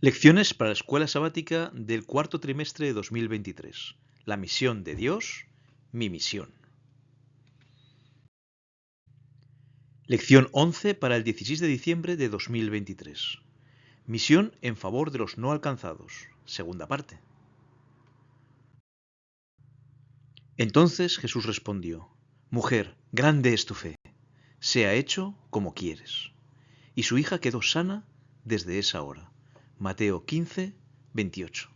Lecciones para la Escuela Sabática del cuarto trimestre de 2023. La misión de Dios, mi misión. Lección 11 para el 16 de diciembre de 2023. Misión en favor de los no alcanzados. Segunda parte. Entonces Jesús respondió: Mujer, grande es tu fe. Sea hecho como quieres. Y su hija quedó sana desde esa hora. Mateo 15, 28.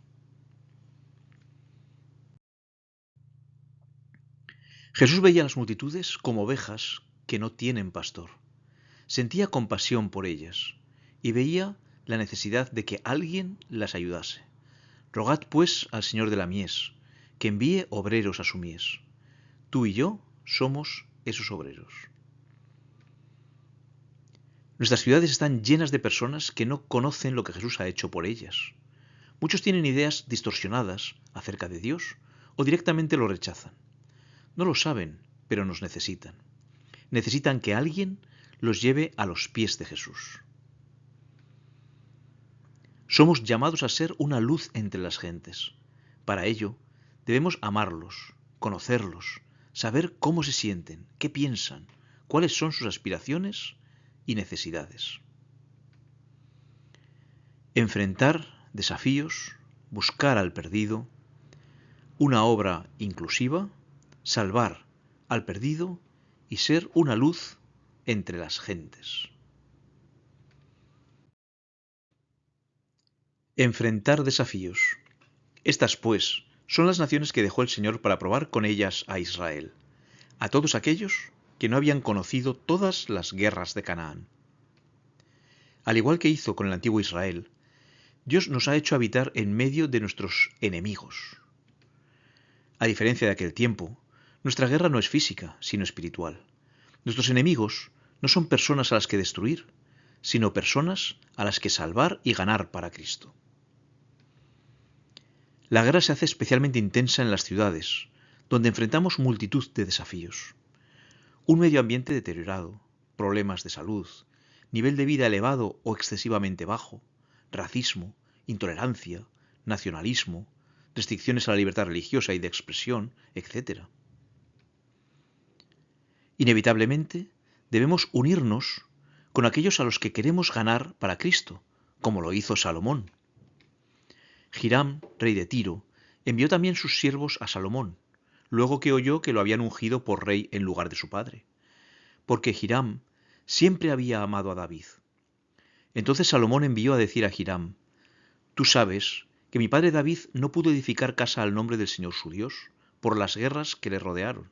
Jesús veía a las multitudes como ovejas que no tienen pastor. Sentía compasión por ellas y veía la necesidad de que alguien las ayudase. Rogad pues al Señor de la mies, que envíe obreros a su mies. Tú y yo somos esos obreros. Nuestras ciudades están llenas de personas que no conocen lo que Jesús ha hecho por ellas. Muchos tienen ideas distorsionadas acerca de Dios o directamente lo rechazan. No lo saben, pero nos necesitan. Necesitan que alguien los lleve a los pies de Jesús. Somos llamados a ser una luz entre las gentes. Para ello, debemos amarlos, conocerlos, saber cómo se sienten, qué piensan, cuáles son sus aspiraciones y necesidades. Enfrentar desafíos, buscar al perdido, una obra inclusiva, salvar al perdido y ser una luz entre las gentes. Enfrentar desafíos. Estas, pues, son las naciones que dejó el Señor para probar con ellas a Israel, a todos aquellos que no habían conocido todas las guerras de Canaán. Al igual que hizo con el antiguo Israel, Dios nos ha hecho habitar en medio de nuestros enemigos. A diferencia de aquel tiempo, nuestra guerra no es física, sino espiritual. Nuestros enemigos no son personas a las que destruir, sino personas a las que salvar y ganar para Cristo. La guerra se hace especialmente intensa en las ciudades, donde enfrentamos multitud de desafíos. Un medio ambiente deteriorado, problemas de salud, nivel de vida elevado o excesivamente bajo, racismo, intolerancia, nacionalismo, restricciones a la libertad religiosa y de expresión, etc. Inevitablemente, debemos unirnos con aquellos a los que queremos ganar para Cristo, como lo hizo Salomón. Hiram, rey de Tiro, envió también sus siervos a Salomón, luego que oyó que lo habían ungido por rey en lugar de su padre, porque Hiram siempre había amado a David. Entonces Salomón envió a decir a Hiram: Tú sabes que mi padre David no pudo edificar casa al nombre del Señor su Dios, por las guerras que le rodearon,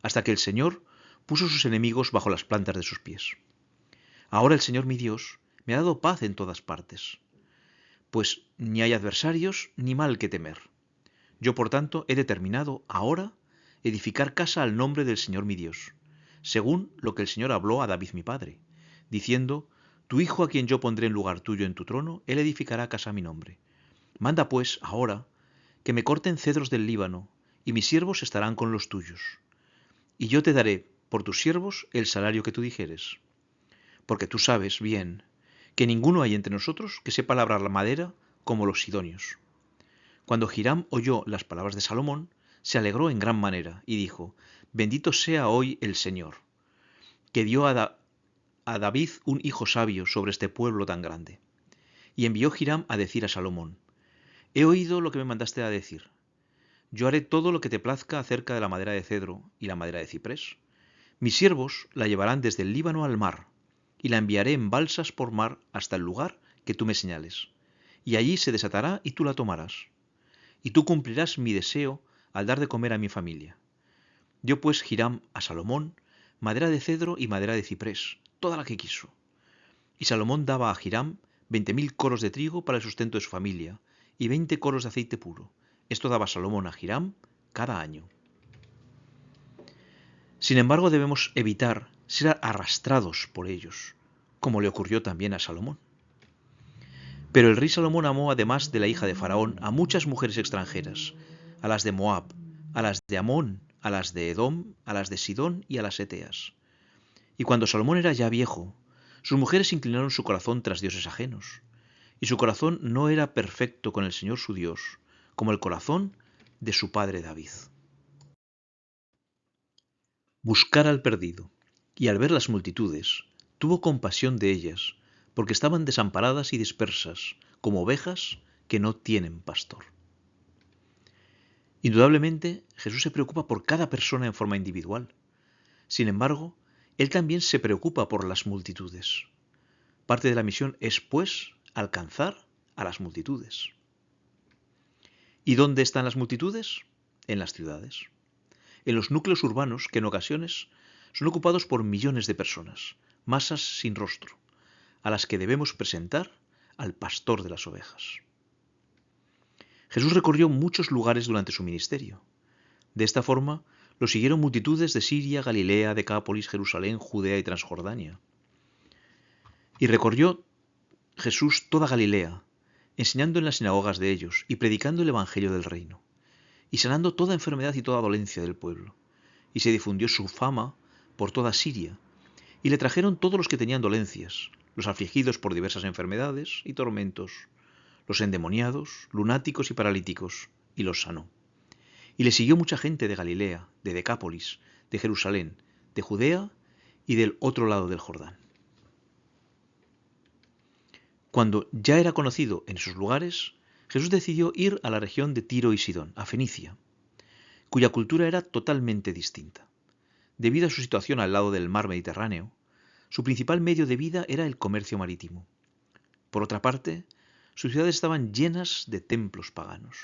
hasta que el Señor puso sus enemigos bajo las plantas de sus pies. Ahora el Señor mi Dios me ha dado paz en todas partes, pues ni hay adversarios ni mal que temer. Yo, por tanto, he determinado ahora edificar casa al nombre del Señor mi Dios, según lo que el Señor habló a David mi padre, diciendo: Tu hijo, a quien yo pondré en lugar tuyo en tu trono, él edificará casa a mi nombre. Manda pues ahora que me corten cedros del Líbano, y mis siervos estarán con los tuyos. Y yo te daré por tus siervos el salario que tú dijeres. Porque tú sabes bien que ninguno hay entre nosotros que sepa labrar la madera como los sidonios. Cuando Hiram oyó las palabras de Salomón, se alegró en gran manera y dijo: Bendito sea hoy el Señor, que dio a David un hijo sabio sobre este pueblo tan grande. Y envió Hiram a decir a Salomón: He oído lo que me mandaste a decir. Yo haré todo lo que te plazca acerca de la madera de cedro y la madera de ciprés. Mis siervos la llevarán desde el Líbano al mar, y la enviaré en balsas por mar hasta el lugar que tú me señales. Y allí se desatará y tú la tomarás. Y tú cumplirás mi deseo al dar de comer a mi familia. Dio pues Hiram a Salomón madera de cedro y madera de ciprés, toda la que quiso. Y Salomón daba a Hiram 20.000 coros de trigo para el sustento de su familia, y 20 coros de aceite puro. Esto daba Salomón a Hiram cada año. Sin embargo, debemos evitar ser arrastrados por ellos, como le ocurrió también a Salomón. Pero el rey Salomón amó, además de la hija de Faraón, a muchas mujeres extranjeras, a las de Moab, a las de Amón, a las de Edom, a las de Sidón y a las Eteas. Y cuando Salomón era ya viejo, sus mujeres inclinaron su corazón tras dioses ajenos, y su corazón no era perfecto con el Señor su Dios, como el corazón de su padre David. Buscar al perdido, y al ver las multitudes, tuvo compasión de ellas, porque estaban desamparadas y dispersas, como ovejas que no tienen pastor. Indudablemente, Jesús se preocupa por cada persona en forma individual. Sin embargo, Él también se preocupa por las multitudes. Parte de la misión es, pues, alcanzar a las multitudes. ¿Y dónde están las multitudes? En las ciudades. En los núcleos urbanos que en ocasiones son ocupados por millones de personas, masas sin rostro, a las que debemos presentar al pastor de las ovejas. Jesús recorrió muchos lugares durante su ministerio. De esta forma, lo siguieron multitudes de Siria, Galilea, Decápolis, Jerusalén, Judea y Transjordania. Y recorrió Jesús toda Galilea, enseñando en las sinagogas de ellos y predicando el evangelio del reino, y sanando toda enfermedad y toda dolencia del pueblo. Y se difundió su fama por toda Siria, y le trajeron todos los que tenían dolencias, los afligidos por diversas enfermedades y tormentos, los endemoniados, lunáticos y paralíticos, y los sanó. Y le siguió mucha gente de Galilea, de Decápolis, de Jerusalén, de Judea y del otro lado del Jordán. Cuando ya era conocido en esos lugares, Jesús decidió ir a la región de Tiro y Sidón, a Fenicia, cuya cultura era totalmente distinta. Debido a su situación al lado del mar Mediterráneo, su principal medio de vida era el comercio marítimo. Por otra parte, sus ciudades estaban llenas de templos paganos.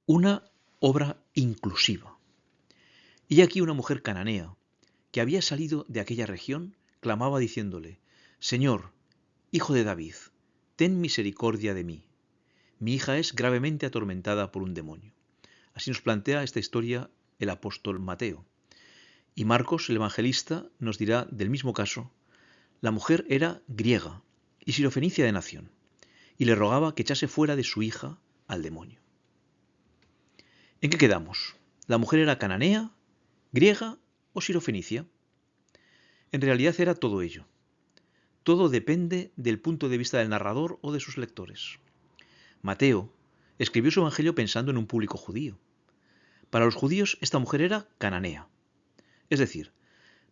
Una obra inclusiva. Y aquí una mujer cananea, que había salido de aquella región, clamaba diciéndole: Señor, hijo de David, ten misericordia de mí. Mi hija es gravemente atormentada por un demonio. Así nos plantea esta historia el apóstol Mateo. Y Marcos, el evangelista, nos dirá del mismo caso: la mujer era griega y sirofenicia de nación, y le rogaba que echase fuera de su hija al demonio. ¿En qué quedamos? ¿La mujer era cananea, griega o sirofenicia? En realidad era todo ello. Todo depende del punto de vista del narrador o de sus lectores. Mateo escribió su evangelio pensando en un público judío. Para los judíos esta mujer era cananea, es decir,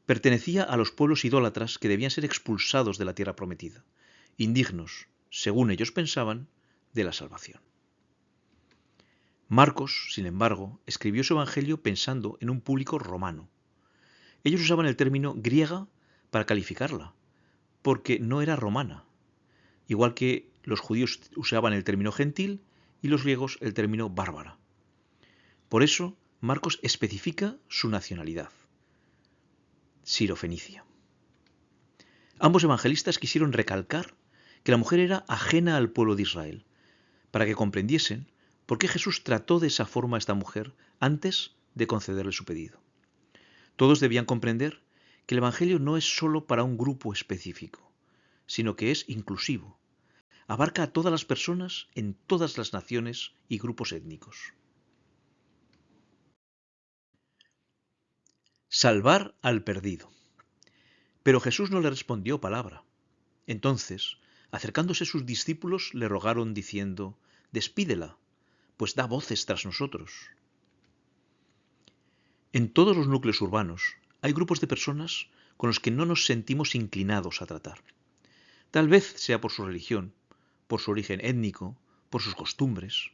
pertenecía a los pueblos idólatras que debían ser expulsados de la tierra prometida, indignos, según ellos pensaban, de la salvación. Marcos, sin embargo, escribió su evangelio pensando en un público romano. Ellos usaban el término griega para calificarla, porque no era romana, igual que los judíos usaban el término gentil y los griegos el término bárbara. Por eso, Marcos especifica su nacionalidad: sirofenicia. Ambos evangelistas quisieron recalcar que la mujer era ajena al pueblo de Israel, para que comprendiesen por qué Jesús trató de esa forma a esta mujer antes de concederle su pedido. Todos debían comprender que el evangelio no es sólo para un grupo específico, sino que es inclusivo. Abarca a todas las personas en todas las naciones y grupos étnicos. Salvar al perdido. Pero Jesús no le respondió palabra. Entonces, acercándose sus discípulos, le rogaron diciendo: Despídela, pues da voces tras nosotros. En todos los núcleos urbanos hay grupos de personas con los que no nos sentimos inclinados a tratar. Tal vez sea por su religión, por su origen étnico, por sus costumbres.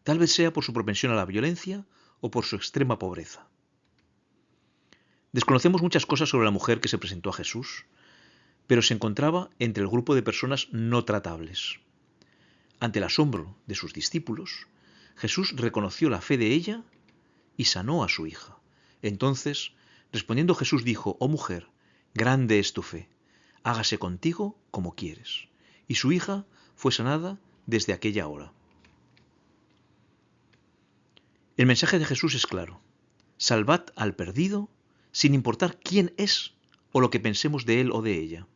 Tal vez sea por su propensión a la violencia o por su extrema pobreza. Desconocemos muchas cosas sobre la mujer que se presentó a Jesús, pero se encontraba entre el grupo de personas no tratables. Ante el asombro de sus discípulos, Jesús reconoció la fe de ella y sanó a su hija. Entonces, respondiendo Jesús dijo: Oh mujer, grande es tu fe, hágase contigo como quieres. Y su hija fue sanada desde aquella hora. El mensaje de Jesús es claro: salvad al perdido sin importar quién es o lo que pensemos de él o de ella.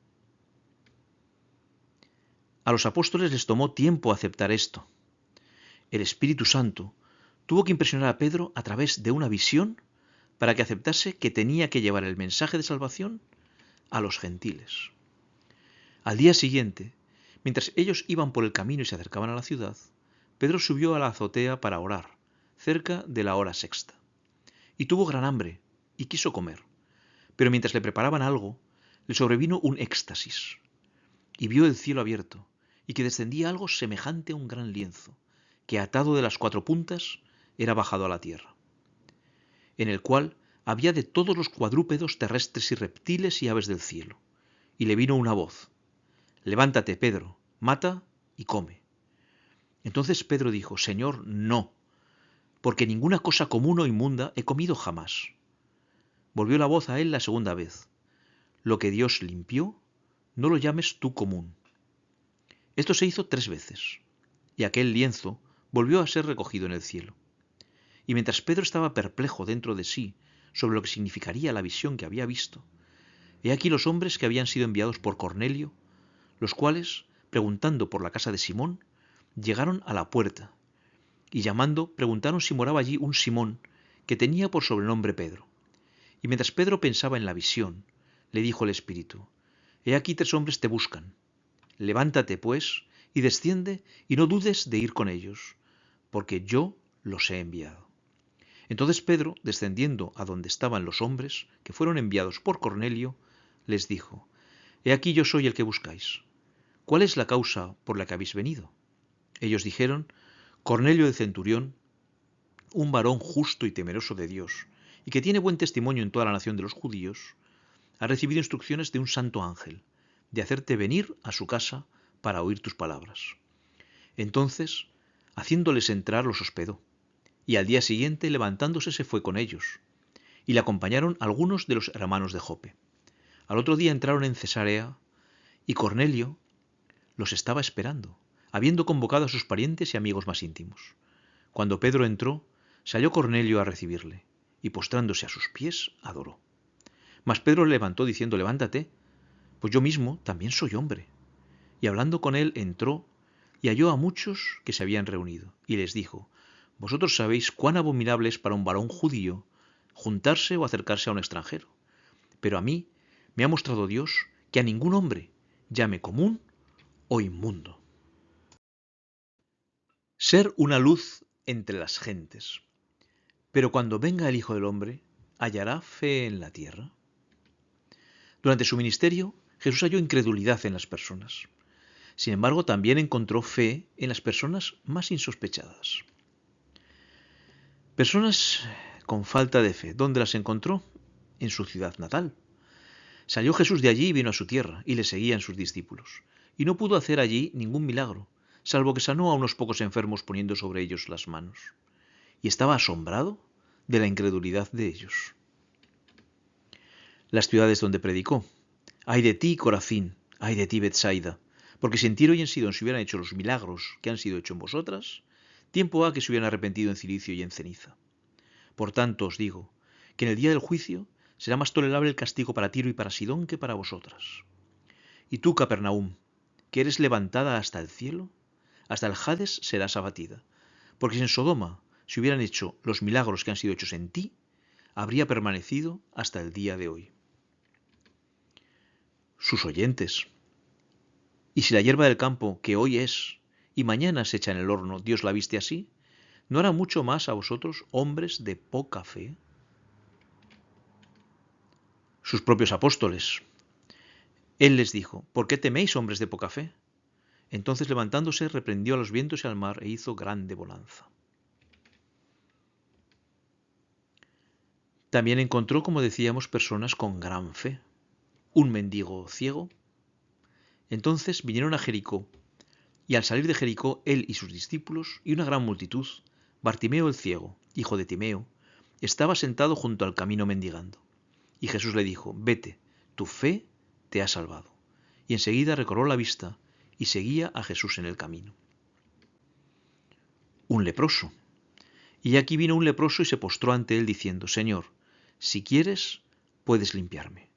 A los apóstoles les tomó tiempo aceptar esto. El Espíritu Santo tuvo que impresionar a Pedro a través de una visión para que aceptase que tenía que llevar el mensaje de salvación a los gentiles. Al día siguiente, mientras ellos iban por el camino y se acercaban a la ciudad, Pedro subió a la azotea para orar, cerca de la hora sexta. Y tuvo gran hambre, y quiso comer. Pero mientras le preparaban algo, le sobrevino un éxtasis, y vio el cielo abierto, y que descendía algo semejante a un gran lienzo, que atado de las 4 puntas era bajado a la tierra, en el cual había de todos los cuadrúpedos terrestres y reptiles y aves del cielo. Y le vino una voz: Levántate, Pedro, mata y come. Entonces Pedro dijo: Señor, no, porque ninguna cosa común o inmunda he comido jamás. Volvió la voz a él la segunda vez: Lo que Dios limpió, no lo llames tú común. Esto se hizo 3 veces, y aquel lienzo volvió a ser recogido en el cielo. Y mientras Pedro estaba perplejo dentro de sí sobre lo que significaría la visión que había visto, he aquí los hombres que habían sido enviados por Cornelio, los cuales, preguntando por la casa de Simón, llegaron a la puerta, y llamando, preguntaron si moraba allí un Simón, que tenía por sobrenombre Pedro. Y mientras Pedro pensaba en la visión, le dijo el Espíritu: He aquí 3 hombres te buscan. Levántate, pues, y desciende, y no dudes de ir con ellos, porque yo los he enviado. Entonces Pedro, descendiendo a donde estaban los hombres que fueron enviados por Cornelio, les dijo: He aquí yo soy el que buscáis. ¿Cuál es la causa por la que habéis venido? Ellos dijeron: Cornelio el centurión, un varón justo y temeroso de Dios, y que tiene buen testimonio en toda la nación de los judíos, ha recibido instrucciones de un santo ángel, de hacerte venir a su casa para oír tus palabras. Entonces, haciéndoles entrar, los hospedó, y al día siguiente, levantándose, se fue con ellos, y le acompañaron algunos de los hermanos de Jope. Al otro día entraron en Cesarea, y Cornelio los estaba esperando, habiendo convocado a sus parientes y amigos más íntimos. Cuando Pedro entró, salió Cornelio a recibirle, y postrándose a sus pies, adoró. Mas Pedro le levantó diciendo: Levántate, pues yo mismo también soy hombre. Y hablando con él, entró y halló a muchos que se habían reunido, y les dijo: Vosotros sabéis cuán abominable es para un varón judío juntarse o acercarse a un extranjero. Pero a mí me ha mostrado Dios que a ningún hombre llame común o inmundo. Ser una luz entre las gentes. Pero cuando venga el Hijo del Hombre, ¿hallará fe en la tierra? Durante su ministerio, Jesús halló incredulidad en las personas. Sin embargo, también encontró fe en las personas más insospechadas. Personas con falta de fe, ¿dónde las encontró? En su ciudad natal. Salió Jesús de allí y vino a su tierra, y le seguían sus discípulos. Y no pudo hacer allí ningún milagro, salvo que sanó a unos pocos enfermos poniendo sobre ellos las manos. Y estaba asombrado de la incredulidad de ellos. Las ciudades donde predicó: Ay de ti, Corazín, ay de ti, Betsaida, porque si en Tiro y en Sidón se hubieran hecho los milagros que han sido hechos en vosotras, tiempo ha que se hubieran arrepentido en cilicio y en ceniza. Por tanto os digo, que en el día del juicio será más tolerable el castigo para Tiro y para Sidón que para vosotras. Y tú, Capernaum, que eres levantada hasta el cielo, hasta el Hades serás abatida, porque si en Sodoma se hubieran hecho los milagros que han sido hechos en ti, habría permanecido hasta el día de hoy. Sus oyentes. Y si la hierba del campo, que hoy es, y mañana se echa en el horno, Dios la viste así, ¿no hará mucho más a vosotros, hombres de poca fe? Sus propios apóstoles. Él les dijo: ¿Por qué teméis, hombres de poca fe? Entonces, levantándose, reprendió a los vientos y al mar, e hizo grande bonanza. También encontró, como decíamos, personas con gran fe. Un mendigo ciego. Entonces vinieron a Jericó, y al salir de Jericó, él y sus discípulos, y una gran multitud, Bartimeo el ciego, hijo de Timeo, estaba sentado junto al camino mendigando. Y Jesús le dijo: Vete, tu fe te ha salvado. Y enseguida recobró la vista y seguía a Jesús en el camino. Un leproso. Y aquí vino un leproso y se postró ante él diciendo: Señor, si quieres, puedes limpiarme.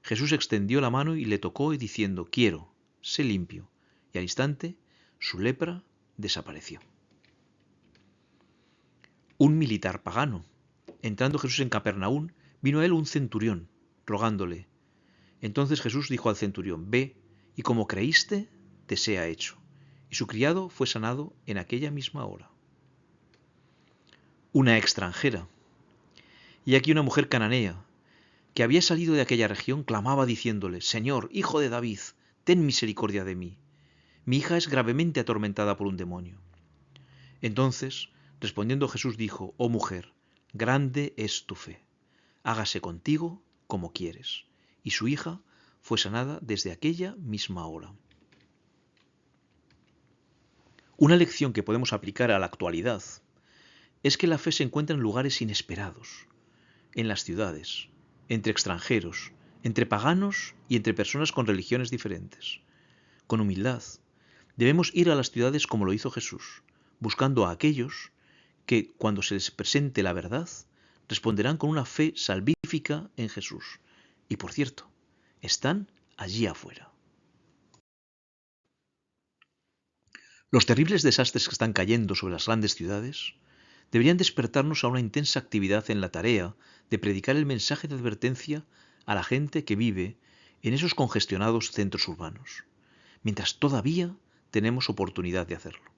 Jesús extendió la mano y le tocó, y diciendo: Quiero, sé limpio. Y al instante su lepra desapareció. Un militar pagano. Entrando Jesús en Capernaum, vino a él un centurión, rogándole: Entonces Jesús dijo al centurión: Ve, y como creíste, te sea hecho. Y su criado fue sanado en aquella misma hora. Una extranjera. Y aquí una mujer cananea, que había salido de aquella región, clamaba diciéndole: Señor, hijo de David, ten misericordia de mí. Mi hija es gravemente atormentada por un demonio. Entonces, respondiendo Jesús dijo: Oh mujer, grande es tu fe. Hágase contigo como quieres. Y su hija fue sanada desde aquella misma hora. Una lección que podemos aplicar a la actualidad es que la fe se encuentra en lugares inesperados, en las ciudades, entre extranjeros, entre paganos y entre personas con religiones diferentes. Con humildad, debemos ir a las ciudades como lo hizo Jesús, buscando a aquellos que, cuando se les presente la verdad, responderán con una fe salvífica en Jesús. Y por cierto, están allí afuera. Los terribles desastres que están cayendo sobre las grandes ciudades deberían despertarnos a una intensa actividad en la tarea de predicar el mensaje de advertencia a la gente que vive en esos congestionados centros urbanos, mientras todavía tenemos oportunidad de hacerlo.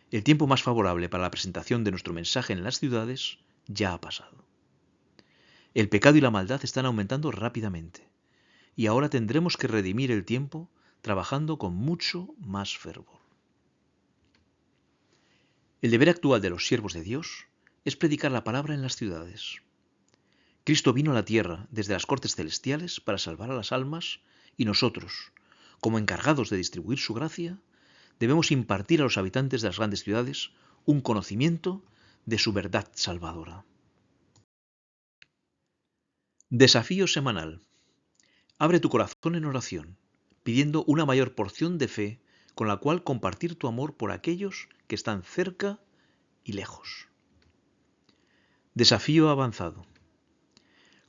El tiempo más favorable para la presentación de nuestro mensaje en las ciudades ya ha pasado. El pecado y la maldad están aumentando rápidamente, y ahora tendremos que redimir el tiempo trabajando con mucho más fervor. El deber actual de los siervos de Dios es predicar la palabra en las ciudades. Cristo vino a la tierra desde las cortes celestiales para salvar a las almas, y nosotros, como encargados de distribuir su gracia, debemos impartir a los habitantes de las grandes ciudades un conocimiento de su verdad salvadora. Desafío semanal. Abre tu corazón en oración, pidiendo una mayor porción de fe con la cual compartir tu amor por aquellos que están cerca y lejos. Desafío avanzado.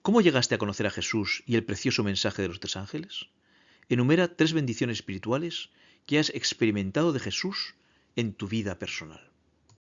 ¿Cómo llegaste a conocer a Jesús y el precioso mensaje de los 3 ángeles? Enumera 3 bendiciones espirituales que has experimentado de Jesús en tu vida personal.